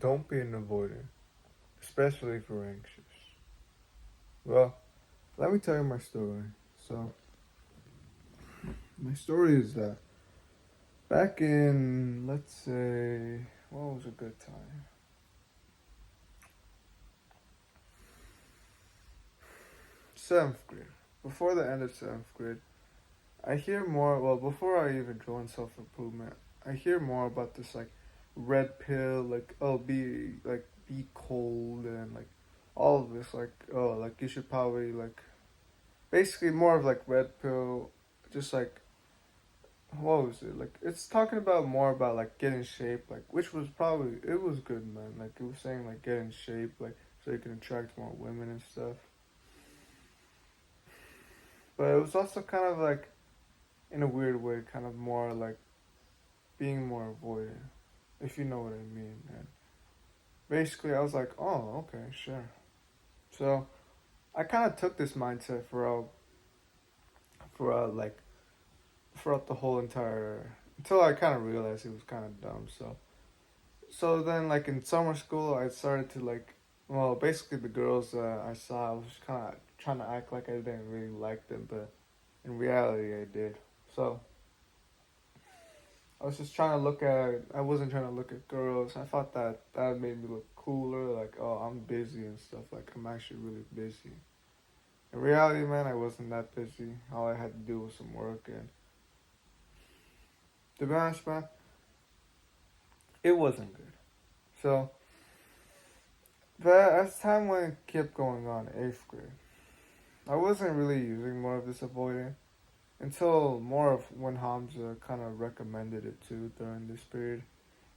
Don't be an avoidant, especially if you're anxious. Well, let me tell you my story. So, my story is that back in, let's say, what was a good time? Seventh grade. Before the end of seventh grade, I hear more. Well, before I even joined self improvement, I hear more about this like red pill, like oh be cold and like all of this like oh like you should probably like basically more of like red pill, just like what was it like? It's talking about more about like get in shape, like which was probably it was good, man. Like it was saying like get in shape, like so you can attract more women and stuff. But it was also kind of like in a weird way, kind of more like being more avoidant, if you know what I mean. And basically, I was like, oh, okay, sure. So I kind of took this mindset for like throughout the whole entire until I kind of realized it was kind of dumb. So then like in summer school, I started to like well basically the girls I saw, I was kind of trying to act like I didn't really like them, but in reality I did. So I was just trying to look at. I wasn't trying to look at girls. I thought that that made me look cooler. Like, oh, I'm busy and stuff. Like, I'm actually really busy. In reality, man, I wasn't that busy. All I had to do was some work, and to be honest, man, it wasn't good. So, but as time went, kept going on, eighth grade, I wasn't really using more of this avoidant until more of when Hamza kind of recommended it too during this period.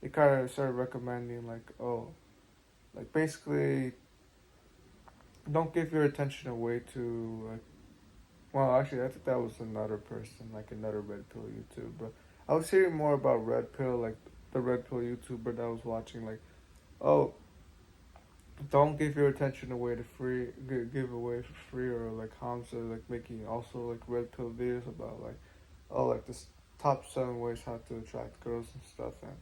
It kind of started recommending like, oh, like basically don't give your attention away to like well actually I think that was another person like another red pill YouTuber but I was hearing more about red pill like the red pill YouTuber that I was watching like oh don't give your attention away to free give away for free or like Hamza like making also like red pill videos about like oh like this top 7 ways how to attract girls and stuff and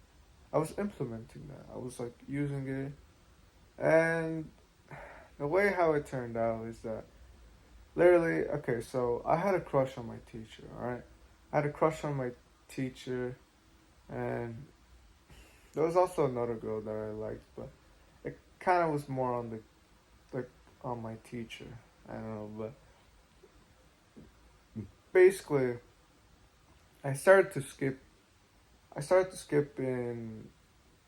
I was implementing that I was like using it and the way how it turned out is that literally, okay, so I had a crush on my teacher, alright? I had a crush on my teacher, and there was also another girl that I liked, but it kind of was more on like, on my teacher. I don't know, but basically, I started to skip, I started to skip in,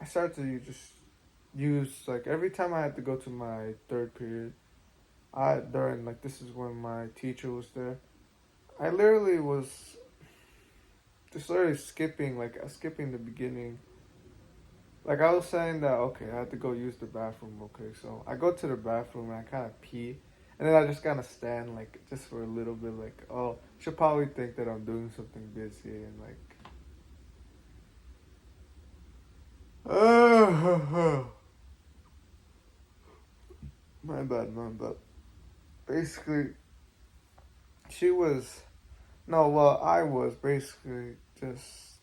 I started to just use, like, every time I had to go to my third period, during, like, this is when my teacher was there, I literally was just literally skipping, like, skipping the beginning. Like I was saying that okay, I had to go use the bathroom. Okay, so I go to the bathroom and I kind of pee, and then I just kind of stand like just for a little bit. Like oh, she'll probably think that I'm doing something busy and like. My bad. Basically, she was no, well, I was basically just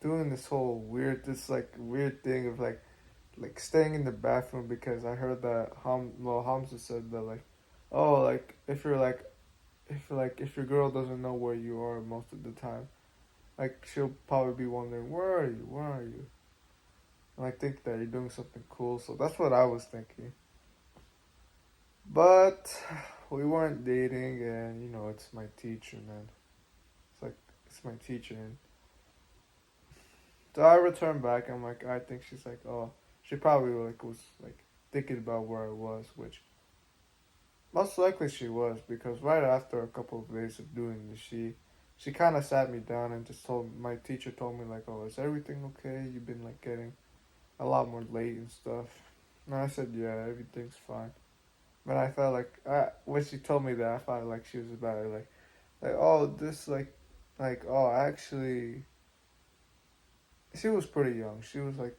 doing this whole weird, this like weird thing of like staying in the bathroom because I heard that Hamza said that like, oh like if your girl doesn't know where you are most of the time, like she'll probably be wondering where are you, and I think that you're doing something cool. So that's what I was thinking. But we weren't dating, and you know it's my teacher, man. It's like it's my teacher, and so I returned back. I'm like I think she's like oh she probably like was like thinking about where I was, which most likely she was because right after a couple of days of doing this, she kind of sat me down and just told my teacher told me like, "Oh, is everything okay? You've been like getting a lot more late and stuff." And I said, "Yeah, everything's fine." But I felt like when she told me that, I felt like she was about to like oh this like oh actually she was pretty young. She was like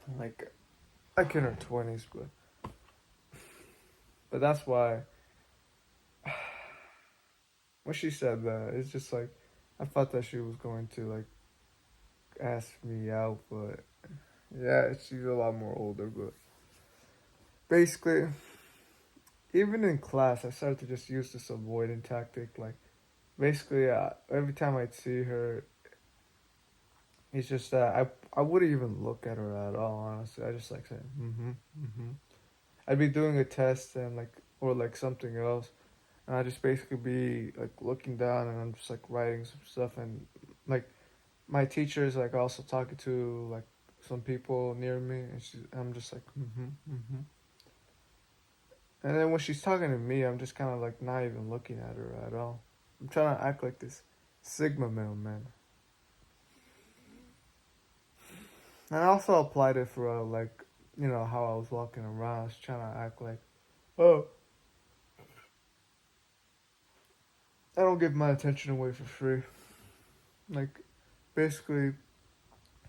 in her 20s, but that's why when she said that, it's just I thought that she was going to like ask me out, but Yeah, she's a lot more older, but basically, even in class, I started to just use this avoidant tactic. Like, basically, every time I'd see her, it's just that I wouldn't even look at her at all. Honestly, I just like saying mm-hmm. I'd be doing a test and like or like something else, and I just basically be like looking down and I'm just like writing some stuff and like my teacher is like also talking to like some people near me and I'm just like mm-hmm. And then when she's talking to me, I'm just kind of like not even looking at her at all. I'm trying to act like this Sigma male man. And I also applied it for like, you know, how I was walking around. I was trying to act like, oh, I don't give my attention away for free. Like, basically,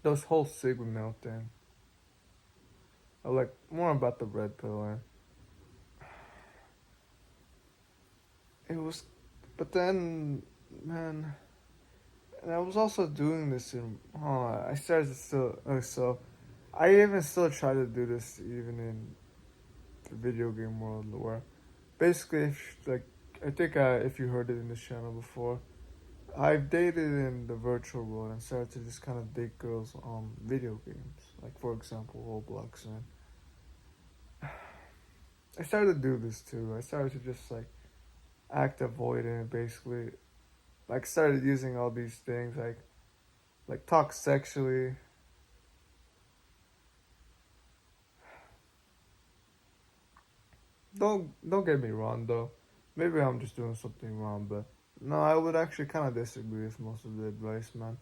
those whole Sigma male thing. I like more about the red pill. And it was, but then, man, and I was also doing this in, I started to still, so I even still try to do this even in the video game world where basically, if, like, I think if you heard it in this channel before, I've dated in the virtual world and started to just kind of date girls on video games. Like, for example, Roblox. And I started to do this too. I started to just, like, act avoidant, basically. Like, started using all these things, like talk sexually. Don't get me wrong, though. Maybe I'm just doing something wrong, but no, I would actually kind of disagree with most of the advice, man.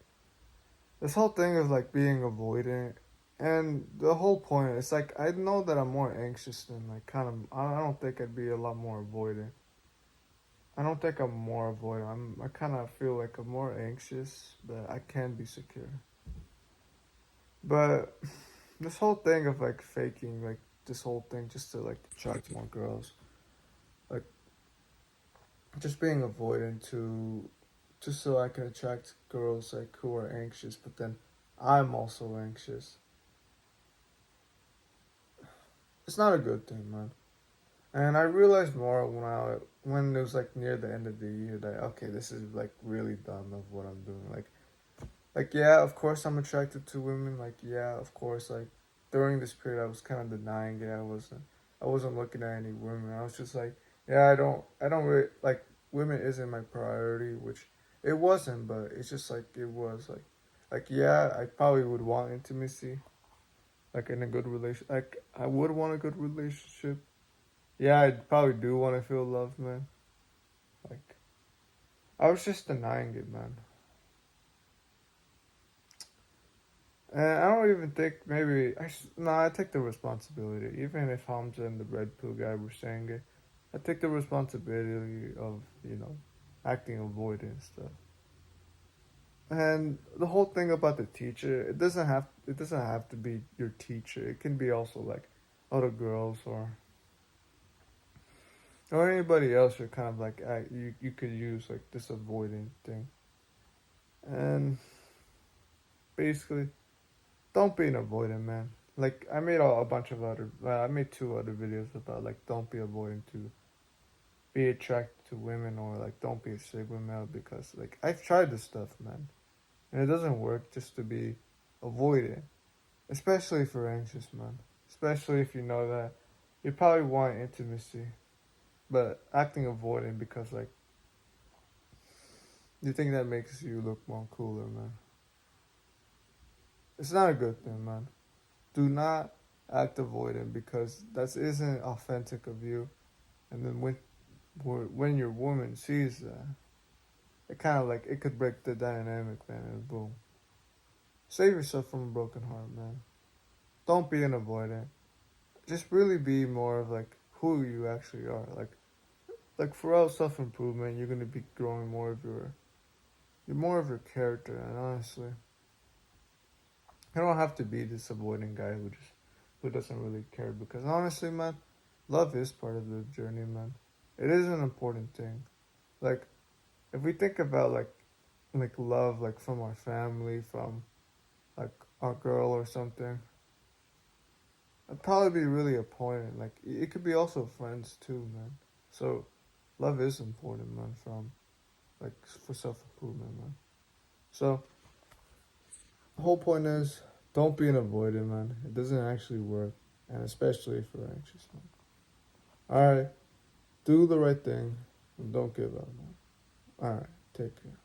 This whole thing is like being avoidant, and the whole point is like I know that I'm more anxious than like kind of. I don't think I'd be a lot more avoidant. I don't think I'm more avoidant. I kind of feel like I'm more anxious, but I can be secure. But this whole thing of like faking, like this whole thing just to like attract more girls, like just being avoidant to just so I can attract girls like who are anxious, but then I'm also anxious. It's not a good thing, man. And I realized more when it was like near the end of the year that okay, this is like really dumb of what I'm doing. Like yeah, of course I'm attracted to women. Like yeah, of course like during this period I was kind of denying it. I wasn't looking at any women. I was just like yeah, I don't really like women isn't my priority, which it wasn't, but it's just like it was like yeah, I probably would want intimacy, like in a good relation. Like I would want a good relationship. Yeah, I probably do want to feel love, man. Like I was just denying it, man. And I don't even think maybe no. I take the responsibility, even if Hamza and the red pill guy were saying it. I take the responsibility of acting avoidant stuff. And the whole thing about the teacher, it doesn't have to be your teacher. It can be also like other girls or anybody else. You're kind of like you could use like this avoidant thing. And basically, don't be an avoidant, man. Like I made a bunch of other. I made two other videos about like don't be avoidant to be attracted to women or like don't be a sigma male because like I've tried this stuff, man, and it doesn't work just to be avoidant, especially for anxious, man. Especially if you know that you probably want intimacy, but acting avoidant because like you think that makes you look more cooler, man. It's not a good thing, man. Do not act avoidant because that isn't authentic of you. And then when your woman sees that, it kind of like it could break the dynamic, man. And boom, save yourself from a broken heart, man. Don't be an avoidant. Just really be more of like who you actually are. Like for all self improvement, you're gonna be growing more of your character. And honestly, you don't have to be this avoidant guy who doesn't really care because honestly, man, love is part of the journey, man. It is an important thing. Like if we think about like love like from our family, from like our girl or something. I'd probably be really opponent. Like it could be also friends too, man. So love is important, man. From like for self improvement, man. So the whole point is don't be an avoidant, man. It doesn't actually work, and especially if you're anxious, man. All right, do the right thing and don't give up, man. All right, take care.